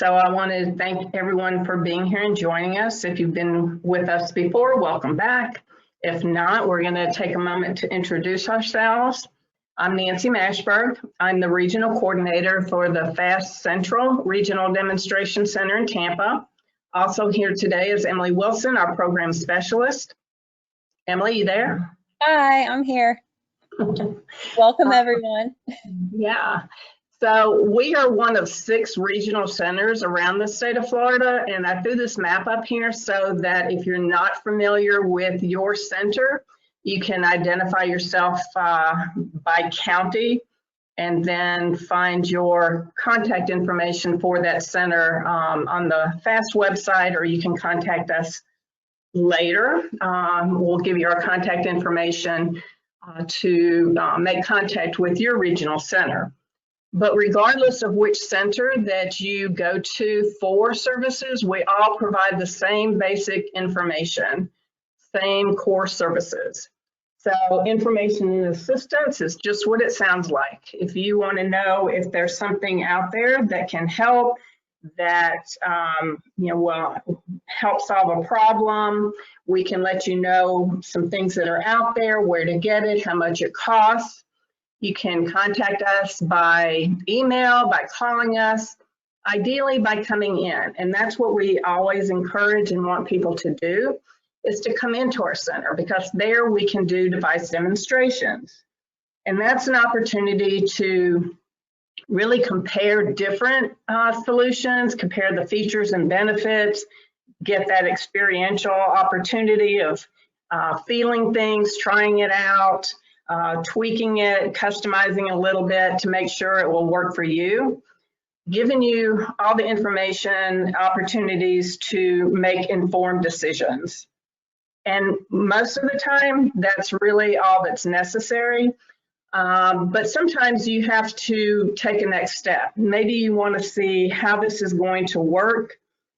So I want to thank everyone for being here and joining us. If you've been with us before, welcome back. If not, we're going to take a moment to introduce ourselves. I'm Nancy Mashberg. I'm the Regional Coordinator for the FAAST Central Regional Demonstration Center in Tampa. Also here today is Emily Wilson, our Program Specialist. Emily, you there? Hi, I'm here. Welcome, everyone. Yeah. So we are one of 6 regional centers around the state of Florida, and I threw this map up here so that if you're not familiar with your center, you can identify yourself by county and then find your contact information for that center on the FAAST website, or you can contact us later. We'll give you our contact information to make contact with your regional center. But regardless of which center that you go to for services, we all provide the same basic information, same core services. So information and assistance is just what it sounds like. If you want to know if there's something out there that can help, that will help solve a problem, we can let you know some things that are out there, where to get it, how much it costs. You can contact us by email, by calling us, ideally by coming in. And that's what we always encourage and want people to do, is to come into our center, because there we can do device demonstrations. And that's an opportunity to really compare different solutions, compare the features and benefits, get that experiential opportunity of feeling things, trying it out, tweaking it, customizing a little bit to make sure it will work for you, giving you all the information, opportunities to make informed decisions. And most of the time, that's really all that's necessary. But sometimes you have to take a next step. Maybe you want to see how this is going to work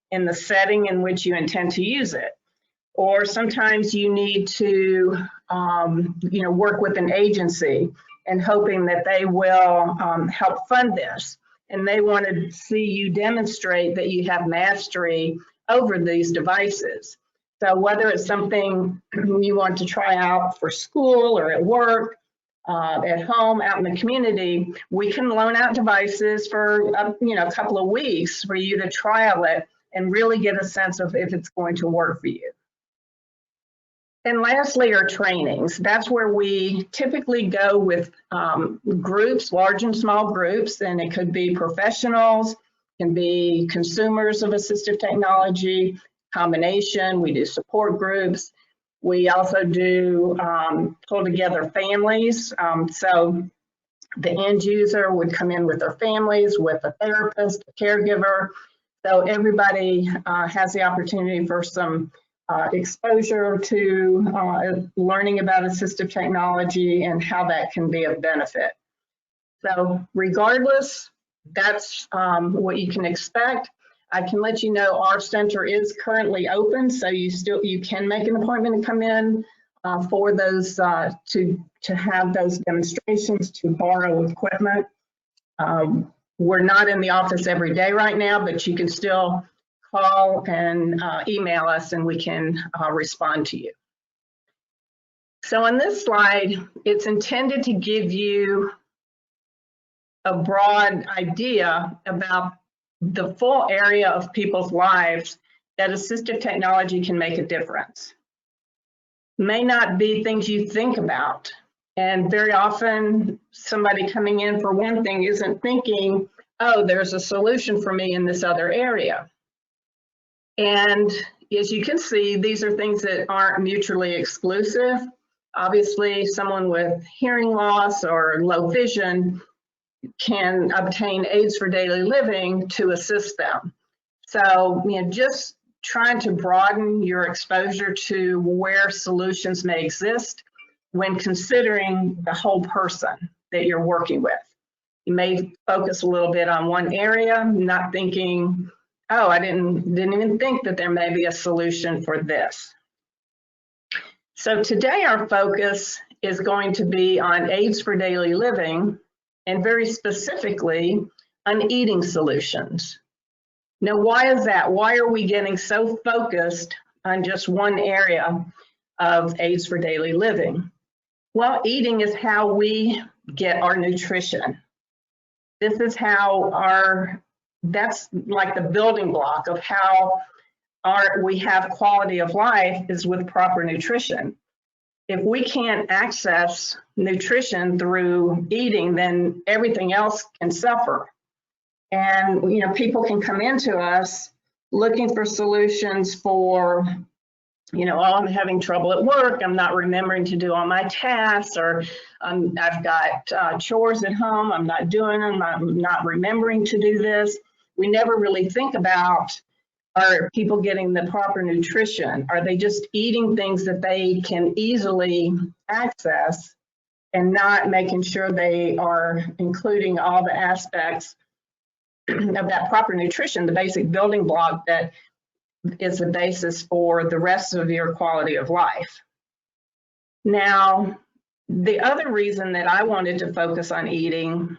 in the setting in which you intend to use it. Or sometimes you need to work with an agency and hoping that they will help fund this. And they want to see you demonstrate that you have mastery over these devices. So whether it's something you want to try out for school or at work, at home, out in the community, we can loan out devices for a couple of weeks for you to trial it and really get a sense of if it's going to work for you. And lastly are trainings. That's where we typically go with groups, large and small groups, and it could be professionals, can be consumers of assistive technology, combination. We do support groups. We also do pull together families. So the end user would come in with their families, with a therapist, a caregiver. So everybody has the opportunity for some exposure to learning about assistive technology and how that can be of benefit. So regardless, that's what you can expect. I can let you know our center is currently open, so you can make an appointment and come in for those to have those demonstrations, to borrow equipment. We're not in the office every day right now, but you can still call and email us and we can respond to you. So on this slide, it's intended to give you a broad idea about the full area of people's lives that assistive technology can make a difference. May not be things you think about. And very often somebody coming in for one thing isn't thinking, oh, there's a solution for me in this other area. And as you can see, these are things that aren't mutually exclusive. Obviously, someone with hearing loss or low vision can obtain aids for daily living to assist them. So, just trying to broaden your exposure to where solutions may exist when considering the whole person that you're working with. You may focus a little bit on one area, not thinking, oh, I didn't even think that there may be a solution for this. So today our focus is going to be on aids for daily living, and very specifically on eating solutions. Now, why is that? Why are we getting so focused on just one area of aids for daily living? Well, eating is how we get our nutrition. This is how that's like the building block of how we have quality of life is with proper nutrition. If we can't access nutrition through eating, then everything else can suffer. And, you know, people can come into us looking for solutions for, you know, oh, I'm having trouble at work, I'm not remembering to do all my tasks, or I've got chores at home, I'm not doing them, I'm not remembering to do this. We never really think about, are people getting the proper nutrition? Are they just eating things that they can easily access and not making sure they are including all the aspects of that proper nutrition, the basic building block that is the basis for the rest of your quality of life. Now, the other reason that I wanted to focus on eating,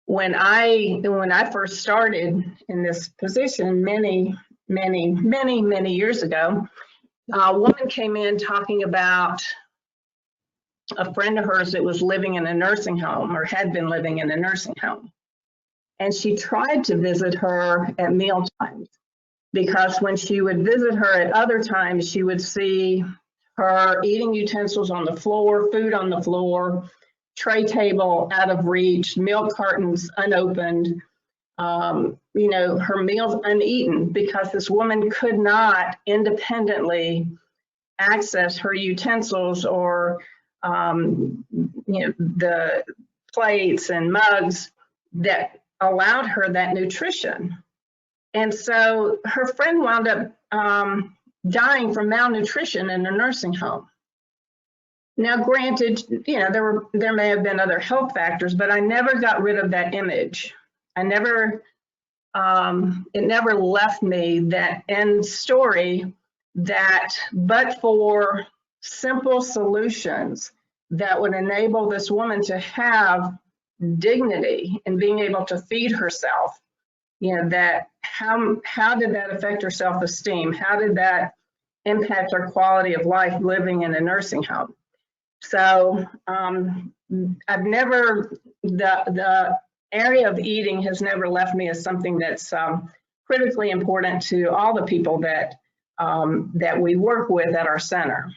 when I first started in this position many years ago, a woman came in talking about a friend of hers that was living in a nursing home, or had been living in a nursing home. And she tried to visit her at meal times, because when she would visit her at other times, she would see her eating utensils on the floor, food on the floor, tray table out of reach, milk cartons unopened, you know, her meals uneaten, because this woman could not independently access her utensils or, you know, the plates and mugs that allowed her that nutrition. And so her friend wound up dying from malnutrition in a nursing home. Now, granted, you know, there may have been other health factors, but I never got rid of that image. I never, it never left me that end story that, but for simple solutions that would enable this woman to have dignity and being able to feed herself, you know, that how did that affect her self-esteem? How did that impact her quality of life living in a nursing home? So I've never, the area of eating has never left me as something that's critically important to all the people that that we work with at our center.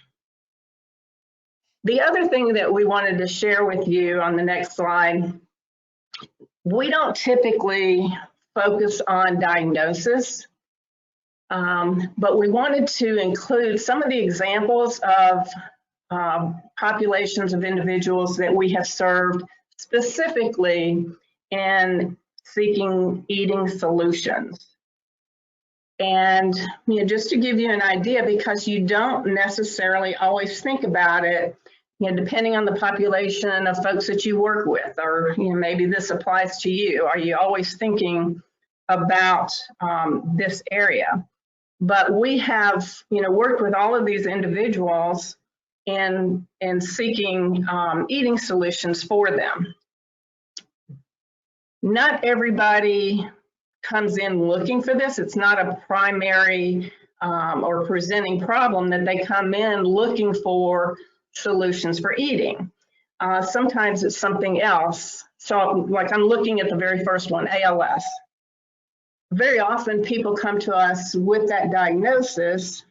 The other thing that we wanted to share with you on the next slide, we don't typically focus on diagnosis, but we wanted to include some of the examples of populations of individuals that we have served specifically in seeking eating solutions. And, you know, just to give you an idea, because you don't necessarily always think about it, you know, depending on the population of folks that you work with, or, you know, maybe this applies to you. Are you always thinking about this area? But we have, you know, worked with all of these individuals in seeking eating solutions for them. Not everybody comes in looking for this. It's not a primary or presenting problem that they come in looking for solutions for eating. Sometimes it's something else. So like I'm looking at the very first one, ALS. Very often people come to us with that diagnosis,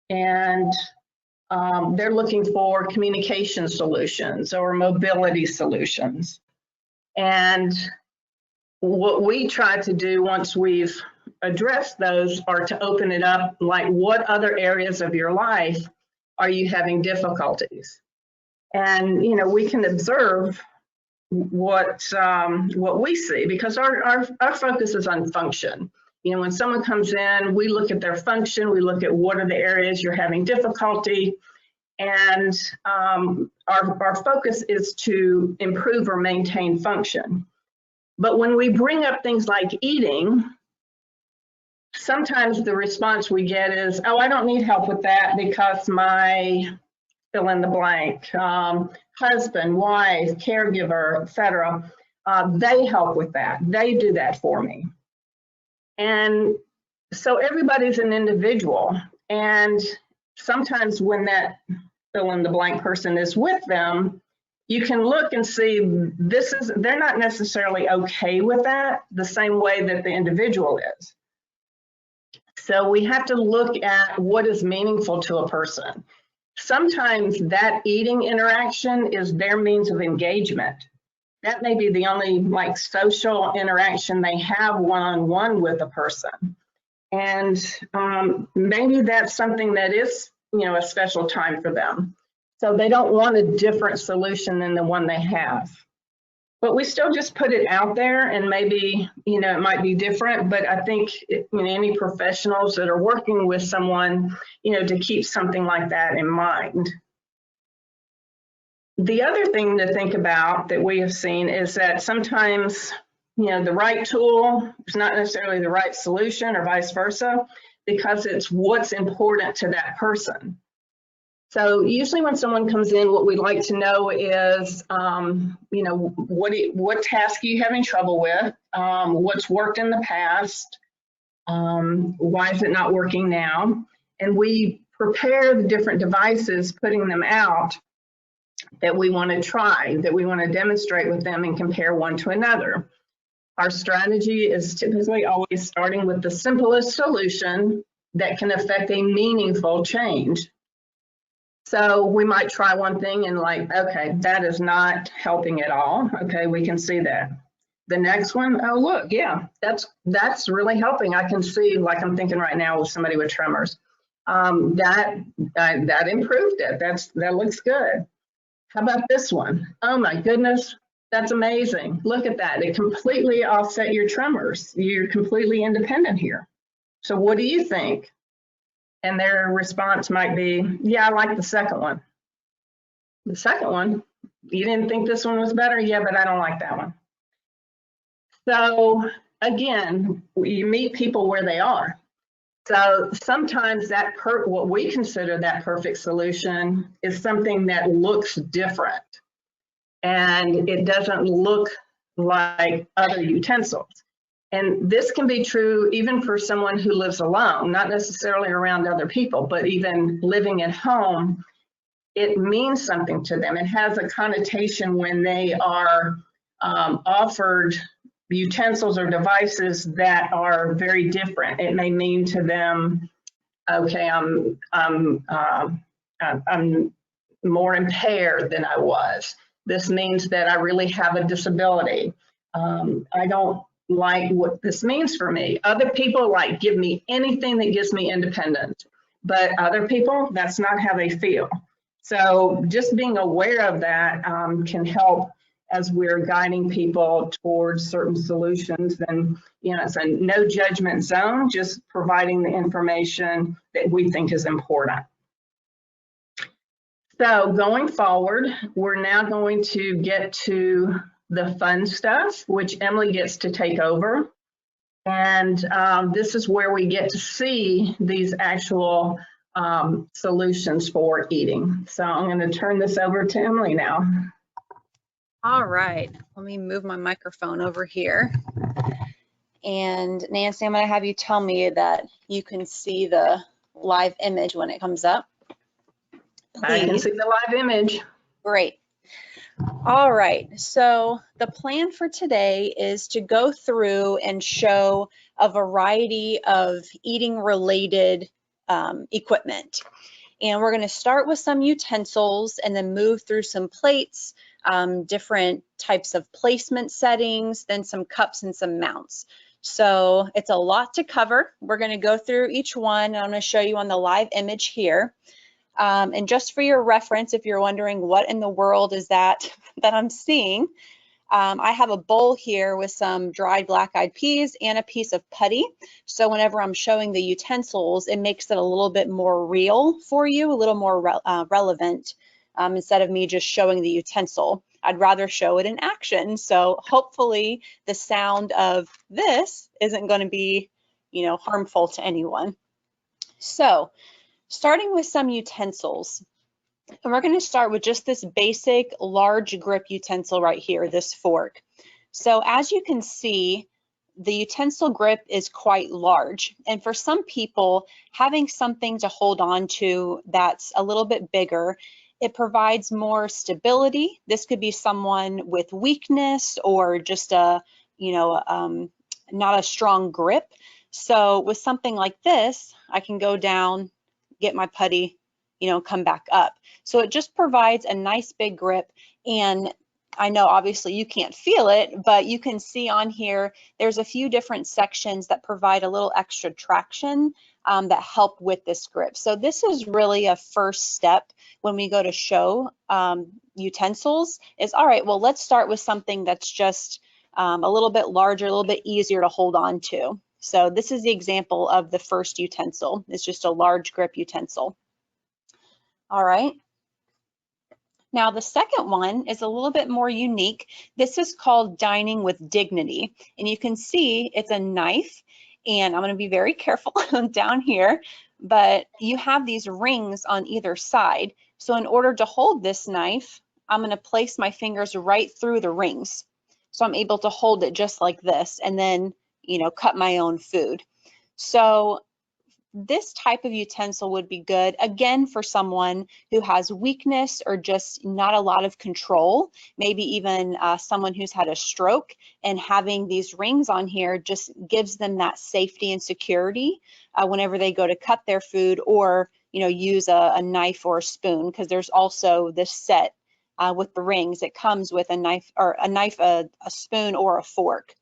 and they're looking for communication solutions or mobility solutions. And what we try to do once we've addressed those are to open it up, like, what other areas of your life are you having difficulties? And, you know, we can observe what we see, because our focus is on function. You know, when someone comes in, we look at their function, we look at what are the areas you're having difficulty, and our focus is to improve or maintain function. But when we bring up things like eating, sometimes the response we get is, oh, I don't need help with that because my fill in the blank, husband, wife, caregiver, etc., they help with that. They do that for me. And so everybody's an individual. And sometimes when that fill in the blank person is with them, you can look and see they're not necessarily okay with that the same way that the individual is. So we have to look at what is meaningful to a person. Sometimes that eating interaction is their means of engagement. That may be the only like social interaction they have one-on-one with a person. And maybe that's something that is, a special time for them. So they don't want a different solution than the one they have. But we still just put it out there, and maybe, it might be different, but I think any professionals that are working with someone, to keep something like that in mind. The other thing to think about that we have seen is that sometimes, the right tool is not necessarily the right solution, or vice versa, because it's what's important to that person. So usually when someone comes in, what we'd like to know is, what task are you having trouble with? What's worked in the past? Why is it not working now? And we prepare the different devices, putting them out that we want to try, that we want to demonstrate with them and compare one to another. Our strategy is typically always starting with the simplest solution that can affect a meaningful change. So we might try one thing and okay, that is not helping at all. Okay, we can see that. The next one, oh look, yeah, that's really helping. I can see, like I'm thinking right now with somebody with tremors, that improved it. That looks good. How about this one? Oh my goodness, that's amazing. Look at that. It completely offset your tremors. You're completely independent here. So what do you think? And their response might be, yeah, I like the second one. The second one, you didn't think this one was better? Yeah, but I don't like that one. So again, you meet people where they are. So sometimes what we consider that perfect solution is something that looks different, and it doesn't look like other utensils. And this can be true even for someone who lives alone, not necessarily around other people, but even living at home. It means something to them. It has a connotation when they are offered utensils or devices that are very different. It may mean to them, okay, I'm more impaired than I was. This means that I really have a disability. I don't like what this means for me. Other people give me anything that gives me independence, but other people, that's not how they feel. So just being aware of that can help as we're guiding people towards certain solutions. And it's a no judgment zone, just providing the information that we think is important. So going forward, we're now going to get to the fun stuff, which Emily gets to take over. And this is where we get to see these actual solutions for eating. So I'm going to turn this over to Emily now. All right, let me move my microphone over here. And Nancy, I'm going to have you tell me that you can see the live image when it comes up. Please. I can see the live image. Great. All right, so the plan for today is to go through and show a variety of eating related equipment. And we're going to start with some utensils and then move through some plates, different types of placement settings, then some cups and some mounts. So it's a lot to cover. We're going to go through each one, and I'm going to show you on the live image here. And just for your reference, if you're wondering what in the world is that I'm seeing, I have a bowl here with some dried black-eyed peas and a piece of putty. So whenever I'm showing the utensils, it makes it a little bit more real for you, a little more relevant, instead of me just showing the utensil. I'd rather show it in action. So hopefully the sound of this isn't going to be, harmful to anyone. So starting with some utensils, and we're going to start with just this basic large grip utensil right here, this fork. So as you can see, the utensil grip is quite large. And for some people, having something to hold on to that's a little bit bigger, it provides more stability. This could be someone with weakness or just a, not a strong grip. So with something like this, I can go down, get my putty, come back up. So it just provides a nice big grip. And I know obviously you can't feel it, but you can see on here, there's a few different sections that provide a little extra traction that help with this grip. So this is really a first step when we go to show utensils is, all right, well, let's start with something that's just a little bit larger, a little bit easier to hold on to. So this is the example of the first utensil. It's just a large grip utensil. All right. Now the second one is a little bit more unique. This is called Dining with Dignity. And you can see it's a knife, and I'm going to be very careful down here, but you have these rings on either side. So in order to hold this knife, I'm going to place my fingers right through the rings. So I'm able to hold it just like this and then, cut my own food. So this type of utensil would be good, again, for someone who has weakness or just not a lot of control, maybe even someone who's had a stroke, and having these rings on here just gives them that safety and security whenever they go to cut their food or, use a knife or a spoon, because there's also this set with the rings. It comes with a knife, a spoon, or a fork.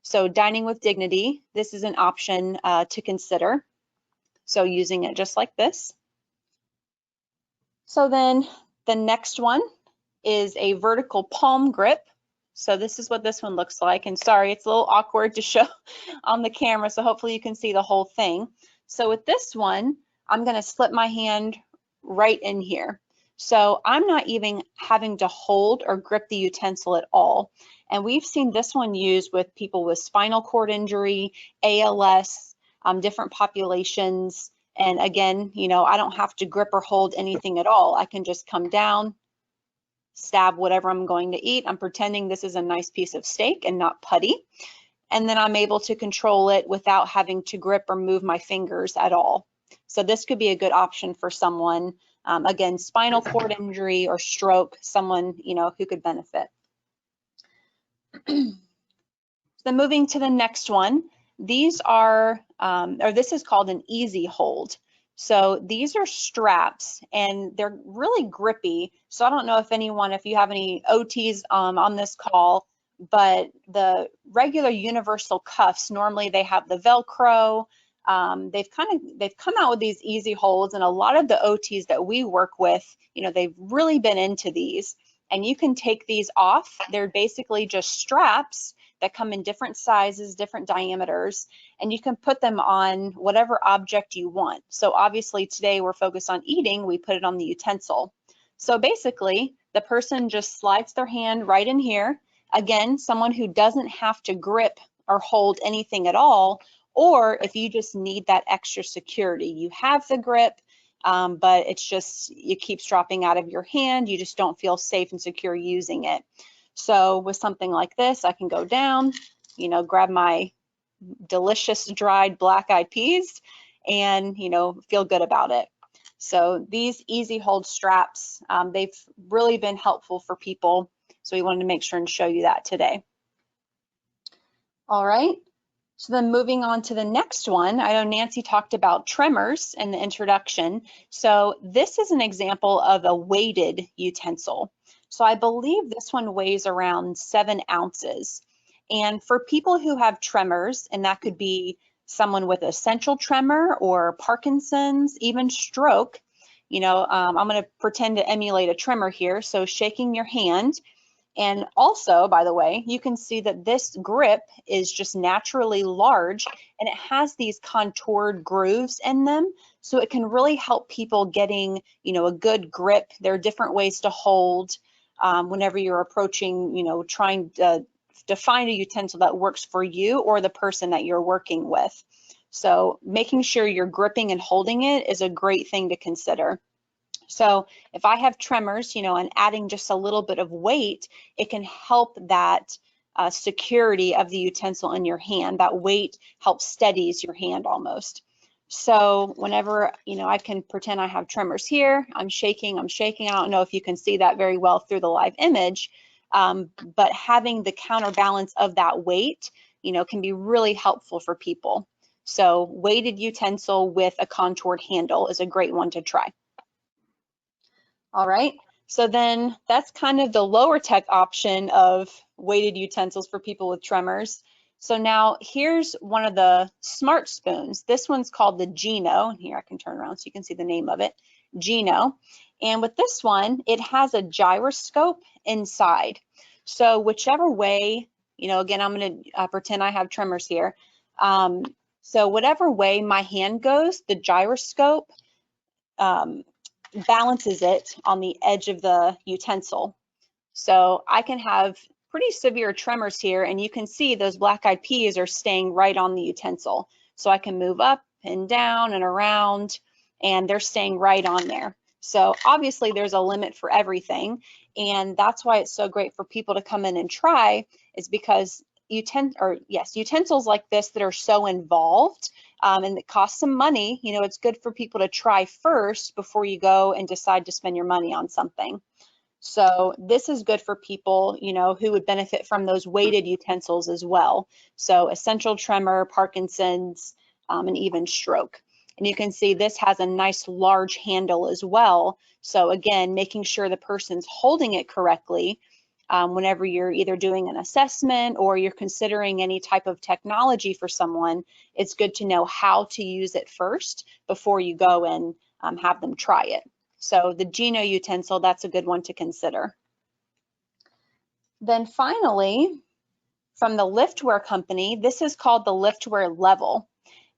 So Dining with Dignity, this is an option to consider. So using it just like this. So then the next one is a vertical palm grip. So this is what this one looks like. And sorry, it's a little awkward to show on the camera, so hopefully you can see the whole thing. So with this one, I'm going to slip my hand right in here. So I'm not even having to hold or grip the utensil at all. And we've seen this one used with people with spinal cord injury, ALS, different populations. And again, I don't have to grip or hold anything at all. I can just come down, stab whatever I'm going to eat. I'm pretending this is a nice piece of steak and not putty. And then I'm able to control it without having to grip or move my fingers at all. So this could be a good option for someone, again, spinal cord injury or stroke, someone, who could benefit. Then moving to the next one, these are, this is called an easy hold. So these are straps and they're really grippy. So I don't know if you have any OTs on this call, but the regular universal cuffs, normally they have the Velcro. They've come out with these easy holds, and a lot of the OTs that we work with, they've really been into these. And you can take these off. They're basically just straps that come in different sizes, different diameters, and you can put them on whatever object you want. So obviously today we're focused on eating, we put it on the utensil. So basically the person just slides their hand right in here. Again, someone who doesn't have to grip or hold anything at all, or if you just need that extra security, you have the grip, but it's just, it keeps dropping out of your hand, you just don't feel safe and secure using it. So with something like this, I can go down, grab my delicious dried black-eyed peas and, feel good about it. So these easy hold straps, they've really been helpful for people. So we wanted to make sure and show you that today. All right. So then moving on to the next one, I know Nancy talked about tremors in the introduction. So this is an example of a weighted utensil. So I believe this one weighs around 7 ounces. And for people who have tremors, and that could be someone with a central tremor or Parkinson's, even stroke, I'm going to pretend to emulate a tremor here. So shaking your hand. And also, by the way, you can see that this grip is just naturally large and it has these contoured grooves in them. So it can really help people getting, a good grip. There are different ways to hold whenever you're approaching, trying to find a utensil that works for you or the person that you're working with. So making sure you're gripping and holding it is a great thing to consider. So if I have tremors, and adding just a little bit of weight, it can help that security of the utensil in your hand. That weight helps steadies your hand almost. So whenever, I can pretend I have tremors here, I'm shaking. I don't know if you can see that very well through the live image, but having the counterbalance of that weight, can be really helpful for people. So weighted utensil with a contoured handle is a great one to try. All right, so then that's kind of the lower tech option of weighted utensils for people with tremors. So now here's one of the smart spoons. This one's called the Geno. And here I can turn around so you can see the name of it, Geno. And with this one, it has a gyroscope inside. So whichever way, again, I'm going to pretend I have tremors here. So whatever way my hand goes, the gyroscope balances it on the edge of the utensil. So I can have pretty severe tremors here, and you can see those black-eyed peas are staying right on the utensil. So I can move up and down and around, and they're staying right on there. So obviously there's a limit for everything, and that's why it's so great for people to come in and try, is because utensils like this that are so involved and that cost some money, it's good for people to try first before you go and decide to spend your money on something. So this is good for people, who would benefit from those weighted utensils as well. So essential tremor, Parkinson's, and even stroke. And you can see this has a nice large handle as well. So again, making sure the person's holding it correctly whenever you're either doing an assessment or you're considering any type of technology for someone, it's good to know how to use it first before you go and have them try it. So the Geno utensil, that's a good one to consider. Then finally, from the Liftware company, this is called the Liftware Level.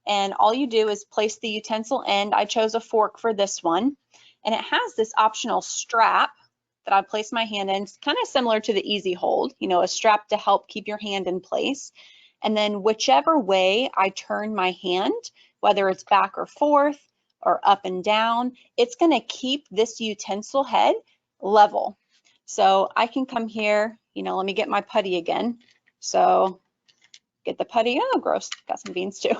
And all you do is place the utensil end. I chose a fork for this one. And it has this optional strap that I place my hand in. It's kind of similar to the Easy Hold, a strap to help keep your hand in place. And then whichever way I turn my hand, whether it's back or forth, or up and down, it's going to keep this utensil head level. So I can come here, let me get my putty again. So get the putty, oh gross, got some beans too.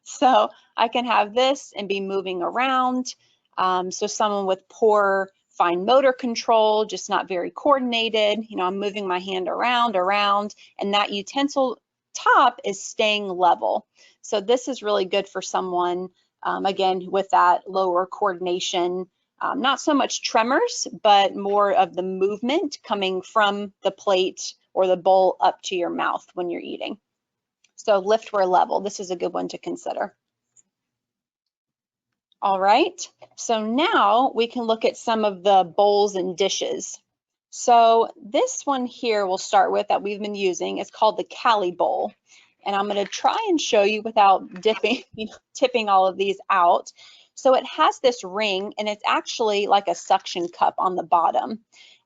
So I can have this and be moving around. So someone with poor fine motor control, just not very coordinated, I'm moving my hand around, and that utensil top is staying level. So this is really good for someone again, with that lower coordination, not so much tremors, but more of the movement coming from the plate or the bowl up to your mouth when you're eating. So Liftware Level, this is a good one to consider. All right, so now we can look at some of the bowls and dishes. So this one here we'll start with that we've been using is called the Cali bowl. And I'm going to try and show you without tipping all of these out. So it has this ring, and it's actually like a suction cup on the bottom,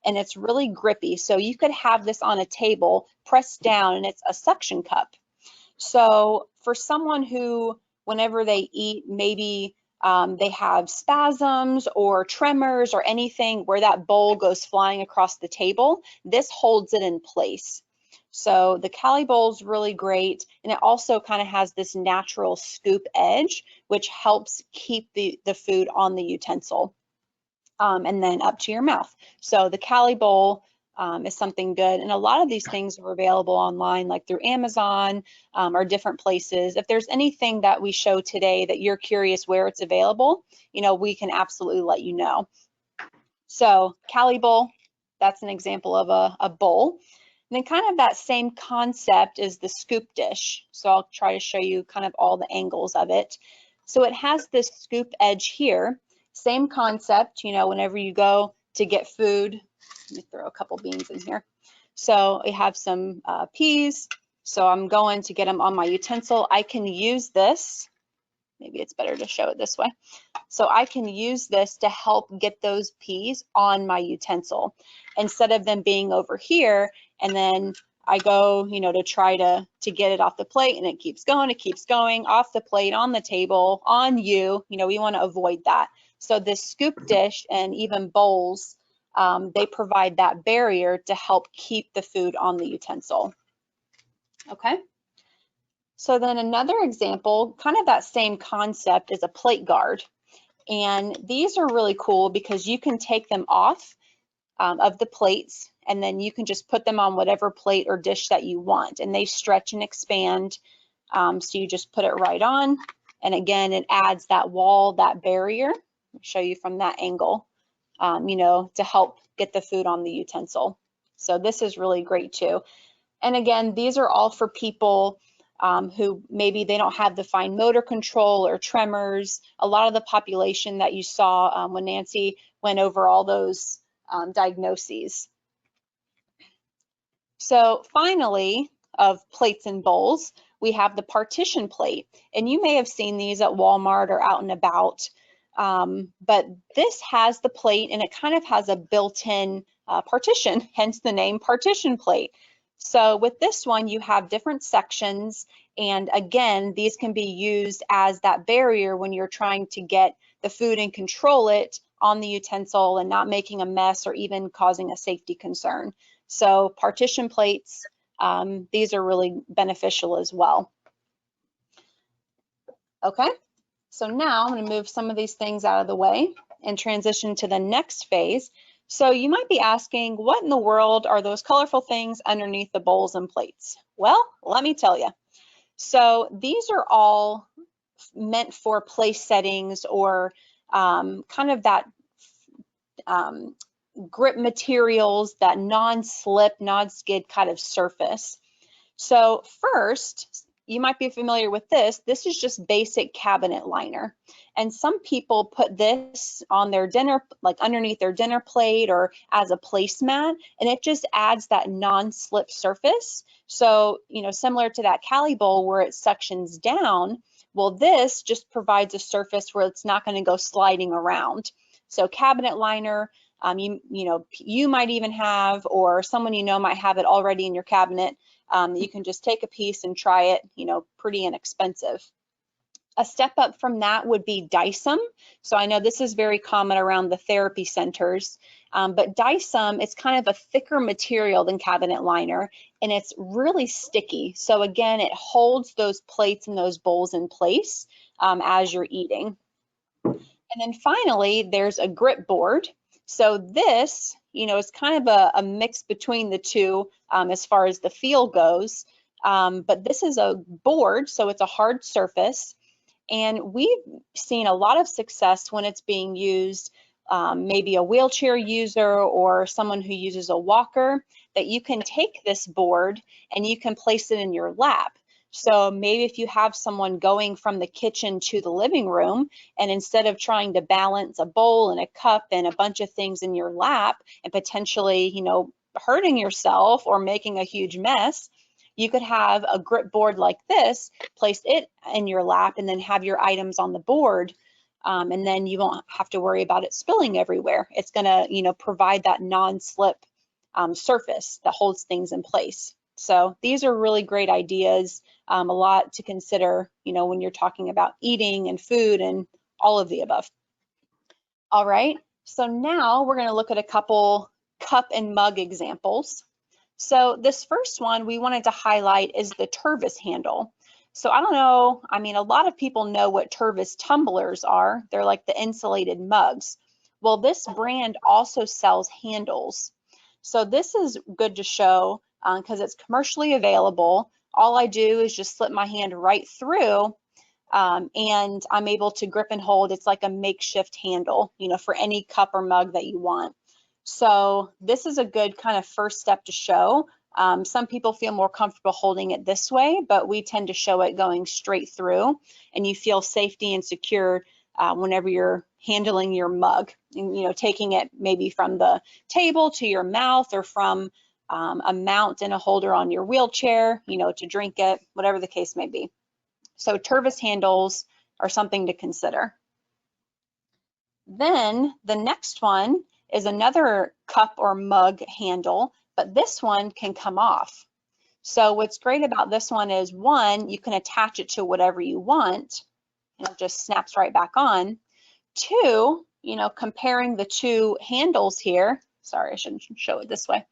and it's really grippy. So you could have this on a table, pressed down, and it's a suction cup. So for someone who, whenever they eat, maybe they have spasms or tremors or anything where that bowl goes flying across the table, this holds it in place. So the Cali bowl is really great, and it also kind of has this natural scoop edge, which helps keep the food on the utensil and then up to your mouth. So the Cali bowl is something good, and a lot of these things are available online, like through Amazon or different places. If there's anything that we show today that you're curious where it's available, we can absolutely let you know. So Cali bowl, that's an example of a bowl. And then kind of that same concept is the scoop dish. So I'll try to show you kind of all the angles of it. So it has this scoop edge here, same concept, whenever you go to get food. Let me throw a couple beans in here. So I have some peas. So I'm going to get them on my utensil. I can use this. Maybe it's better to show it this way. So I can use this to help get those peas on my utensil instead of them being over here, and then I go, to try to get it off the plate, and it keeps going off the plate, on the table, on you. We want to avoid that. So this scoop dish and even bowls they provide that barrier to help keep the food on the utensil. Okay. So then another example, kind of that same concept, is a plate guard. And these are really cool because you can take them off of the plates, and then you can just put them on whatever plate or dish that you want, and they stretch and expand. So you just put it right on, and again, it adds that wall, that barrier. I'll show you from that angle, you know, to help get the food on the utensil. So this is really great too. And again, these are all for people who maybe they don't have the fine motor control or tremors. A lot of the population that you saw when Nancy went over all those diagnoses. So finally, of plates and bowls, we have the partition plate. And you may have seen these at Walmart or out and about. But this has the plate, and it kind of has a built-in partition, hence the name partition plate. So with this one, you have different sections, and again, these can be used as that barrier when you're trying to get the food and control it on the utensil and not making a mess or even causing a safety concern. So partition plates, these are really beneficial as well. Okay, so now I'm going to move some of these things out of the way and transition to the next phase. So you might be asking, what in the world are those colorful things underneath the bowls and plates? Well, let me tell you. So these are all meant for place settings or kind of that grip materials, that non-slip, non-skid kind of surface. So first, you might be familiar with this. This is just basic cabinet liner. And some people put this on their dinner, like underneath their dinner plate or as a placemat, and it just adds that non-slip surface. So, you know, similar to that Cali bowl where it suctions down, well, this just provides a surface where it's not going to go sliding around. So cabinet liner, you might even have, or someone you know might have it already in your cabinet. You can just take a piece and try it, you know, pretty inexpensive. A step up from that would be Dysum. So I know this is very common around the therapy centers, but Dysum, it's kind of a thicker material than cabinet liner, and it's really sticky. So again, it holds those plates and those bowls in place as you're eating. And then finally, there's a grip board. So this, you know, is kind of a mix between the two as far as the feel goes. But this is a board, so it's a hard surface. And we've seen a lot of success when it's being used, maybe a wheelchair user or someone who uses a walker, that you can take this board and you can place it in your lap. So maybe if you have someone going from the kitchen to the living room, and instead of trying to balance a bowl and a cup and a bunch of things in your lap and potentially, you know, hurting yourself or making a huge mess, you could have a grip board like this, place it in your lap, and then have your items on the board. And then you won't have to worry about it spilling everywhere. It's going to, you know, provide that non-slip surface that holds things in place. So these are really great ideas, a lot to consider, you know, when you're talking about eating and food and all of the above. All right, so now we're going to look at a couple cup and mug examples. So this first one we wanted to highlight is the Tervis handle. So I don't know, I mean, a lot of people know what Tervis tumblers are. They're like the insulated mugs. Well, this brand also sells handles. So this is good to show because it's commercially available. All I do is just slip my hand right through and I'm able to grip and hold. It's like a makeshift handle, you know, for any cup or mug that you want. So this is a good kind of first step to show. Some people feel more comfortable holding it this way, but we tend to show it going straight through, and you feel safety and secure whenever you're handling your mug, and, you know, taking it maybe from the table to your mouth or from a mount and a holder on your wheelchair, you know, to drink it, whatever the case may be. So Tervis handles are something to consider. Then the next one is another cup or mug handle, but this one can come off. So what's great about this one is, one, you can attach it to whatever you want and it just snaps right back on. Two, you know, comparing the two handles here, sorry, I shouldn't show it this way.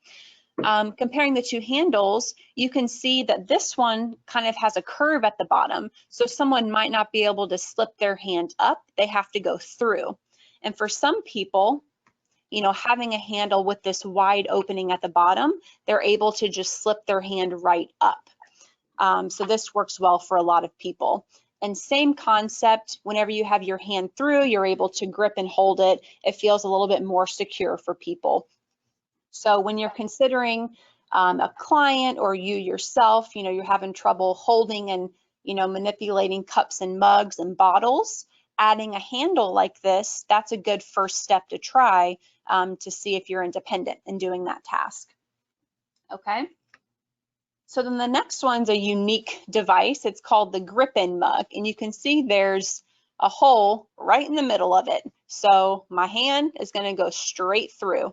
Comparing the two handles, you can see that this one kind of has a curve at the bottom. So someone might not be able to slip their hand up, they have to go through. And for some people, you know, having a handle with this wide opening at the bottom, they're able to just slip their hand right up. So this works well for a lot of people. And same concept, whenever you have your hand through, you're able to grip and hold it. It feels a little bit more secure for people. So when you're considering a client or you yourself, you know, you're having trouble holding and, you know, manipulating cups and mugs and bottles, adding a handle like this, that's a good first step to try to see if you're independent in doing that task. Okay. So then the next one's a unique device. It's called the grip-in mug, and you can see there's a hole right in the middle of it. So my hand is going to go straight through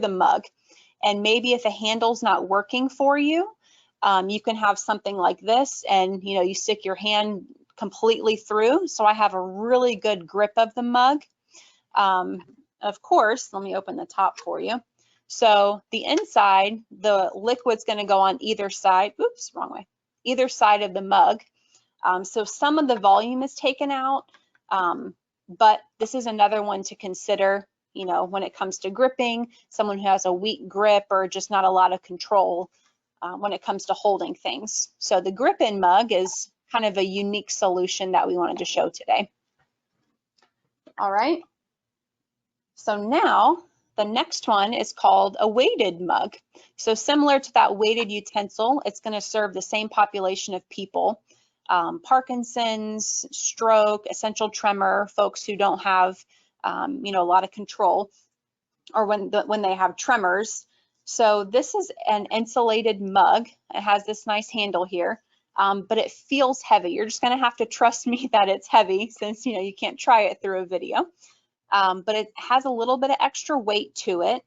the mug. And maybe if a handle's not working for you, you can have something like this, and you know, you stick your hand completely through. So I have a really good grip of the mug. Of course, let me open the top for you. So the inside, the liquid's going to go on either side. Oops, wrong way. Either side of the mug. So some of the volume is taken out, but this is another one to consider, you know, when it comes to gripping, someone who has a weak grip or just not a lot of control when it comes to holding things. So the grip-in mug is kind of a unique solution that we wanted to show today. All right. So now the next one is called a weighted mug. So similar to that weighted utensil, it's going to serve the same population of people. Parkinson's, stroke, essential tremor, folks who don't have, you know, a lot of control, or when they have tremors. So this is an insulated mug. It has this nice handle here, but it feels heavy. You're just going to have to trust me that it's heavy, since, you know, you can't try it through a video. But it has a little bit of extra weight to it.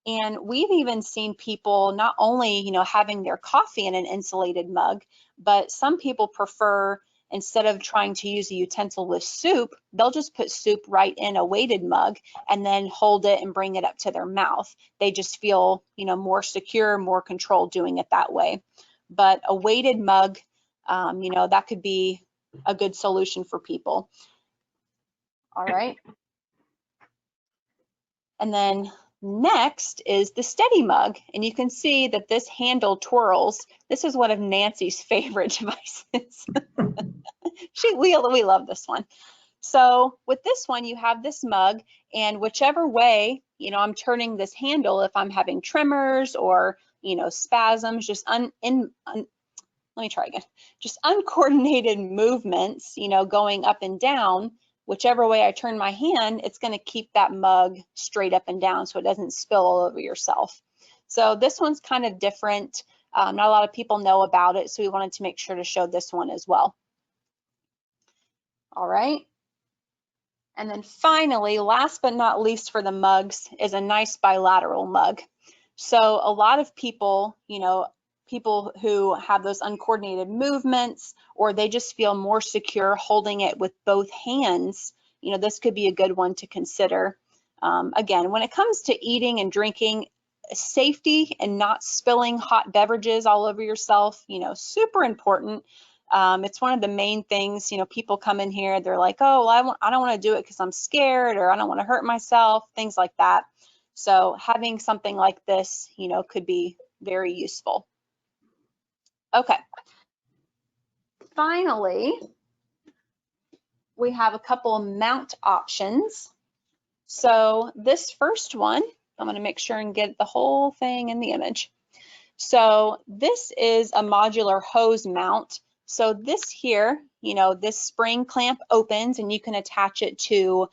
And we've even seen people not only, you know, having their coffee in an insulated mug, but some people prefer, instead of trying to use a utensil with soup, they'll just put soup right in a weighted mug and then hold it and bring it up to their mouth. They just feel, you know, more secure, more control doing it that way. But a weighted mug, you know, that could be a good solution for people. All right. And then next is the steady mug, and you can see that this handle twirls. This is one of Nancy's favorite devices. we love this one. So with this one, you have this mug, and whichever way, you know, I'm turning this handle, if I'm having tremors or, you know, spasms, just let me try again. Just uncoordinated movements, you know, going up and down, whichever way I turn my hand, it's going to keep that mug straight up and down so it doesn't spill all over yourself. So this one's kind of different. Not a lot of people know about it, so we wanted to make sure to show this one as well. All right. And then finally, last but not least for the mugs, is a nice bilateral mug. So a lot of people, you know, people who have those uncoordinated movements, or they just feel more secure holding it with both hands, you know, this could be a good one to consider. Again, when it comes to eating and drinking, safety and not spilling hot beverages all over yourself, you know, super important. It's one of the main things, you know, people come in here, they're like, oh, well, I don't want to do it because I'm scared, or I don't want to hurt myself, things like that. So having something like this, you know, could be very useful. Okay. Finally, we have a couple mount options. So this first one, I'm going to make sure and get the whole thing in the image. So this is a modular hose mount. So this here, you know, this spring clamp opens and you can attach it to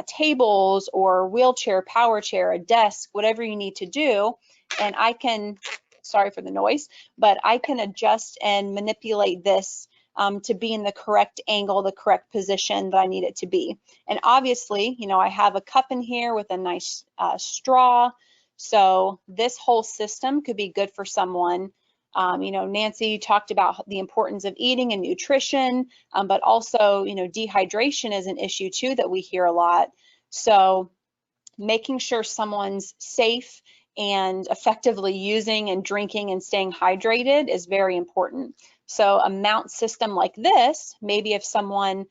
tables or wheelchair, power chair, a desk, whatever you need to do. And I can, sorry for the noise, but I can adjust and manipulate this to be in the correct angle, the correct position that I need it to be. And obviously, you know, I have a cup in here with a nice straw. So this whole system could be good for someone. You know, Nancy talked about the importance of eating and nutrition, but also, you know, dehydration is an issue too that we hear a lot. So making sure someone's safe and effectively using and drinking and staying hydrated is very important. So a mount system like this, maybe if someone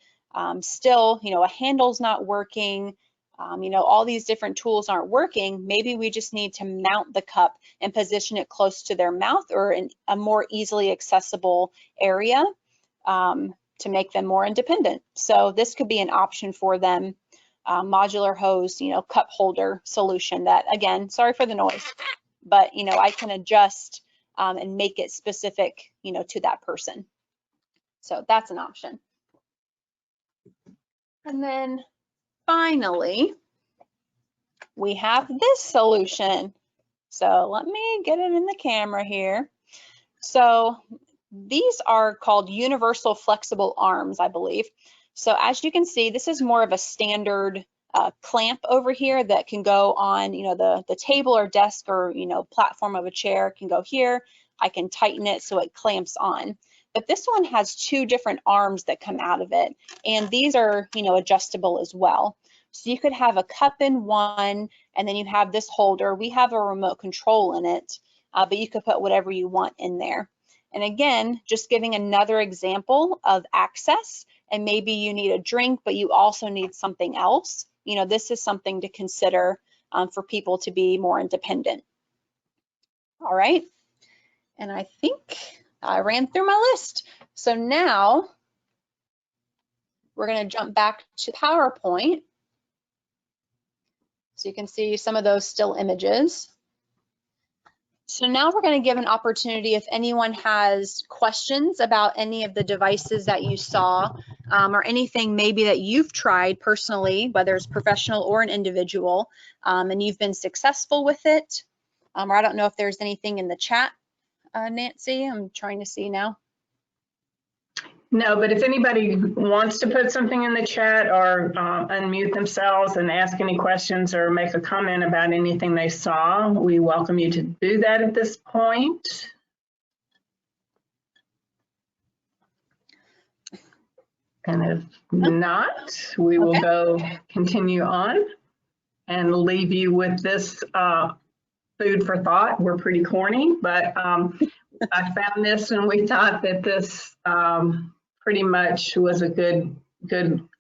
still, a handle's not working, all these different tools aren't working, maybe we just need to mount the cup and position it close to their mouth or in a more easily accessible area to make them more independent. So this could be an option for them. Modular hose, cup holder solution that, again, sorry for the noise, but, I can adjust and make it specific, to that person. So that's an option. And then finally, we have this solution. So let me get it in the camera here. So these are called universal flexible arms, I believe. So as you can see, this is more of a standard clamp over here that can go on, the table or desk or, platform of a chair can go here. I can tighten it so it clamps on. But this one has two different arms that come out of it. And these are, adjustable as well. So you could have a cup in one, and then you have this holder. We have a remote control in it, but you could put whatever you want in there. And again, just giving another example of access, and maybe you need a drink, but you also need something else. This is something to consider for people to be more independent. All right, and I think I ran through my list. So now we're going to jump back to PowerPoint. So you can see some of those still images. So now we're going to give an opportunity if anyone has questions about any of the devices that you saw or anything maybe that you've tried personally, whether it's professional or an individual, and you've been successful with it. Or I don't know if there's anything in the chat, Nancy. I'm trying to see now. No, but if anybody wants to put something in the chat or unmute themselves and ask any questions or make a comment about anything they saw, we welcome you to do that at this point. And if not, we will go continue on and leave you with this food for thought. We're pretty corny, but I found this and we thought that this pretty much was a good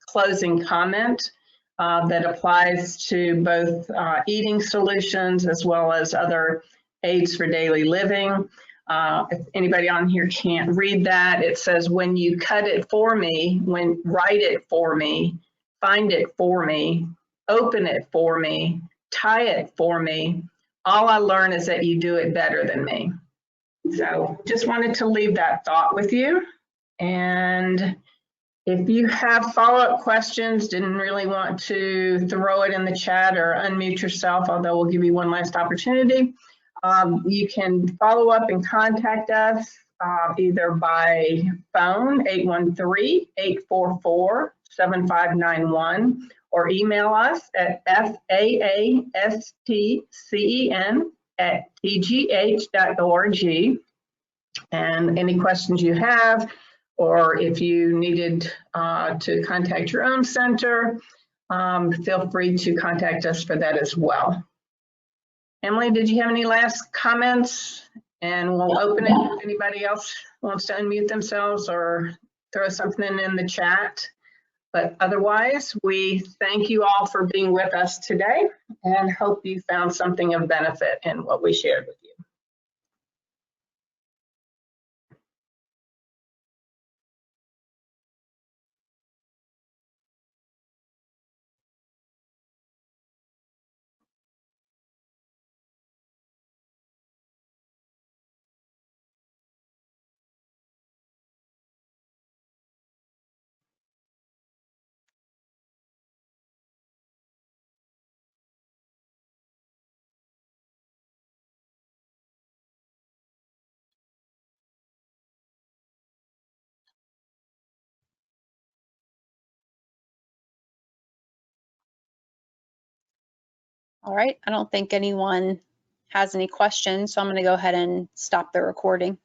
closing comment that applies to both eating solutions as well as other aids for daily living. If anybody on here can't read that, it says, when you cut it for me, write it for me, find it for me, open it for me, tie it for me, all I learn is that you do it better than me. So just wanted to leave that thought with you. And if you have follow-up questions, didn't really want to throw it in the chat or unmute yourself, although we'll give you one last opportunity, you can follow up and contact us either by phone, 813-844-7591, or email us at faastcen@tgh.org. And any questions you have, or if you needed to contact your own center, feel free to contact us for that as well. Emily, did you have any last comments? And we'll open it if anybody else wants to unmute themselves or throw something in the chat. But otherwise, we thank you all for being with us today and hope you found something of benefit in what we shared with you. All right, I don't think anyone has any questions, so I'm going to go ahead and stop the recording.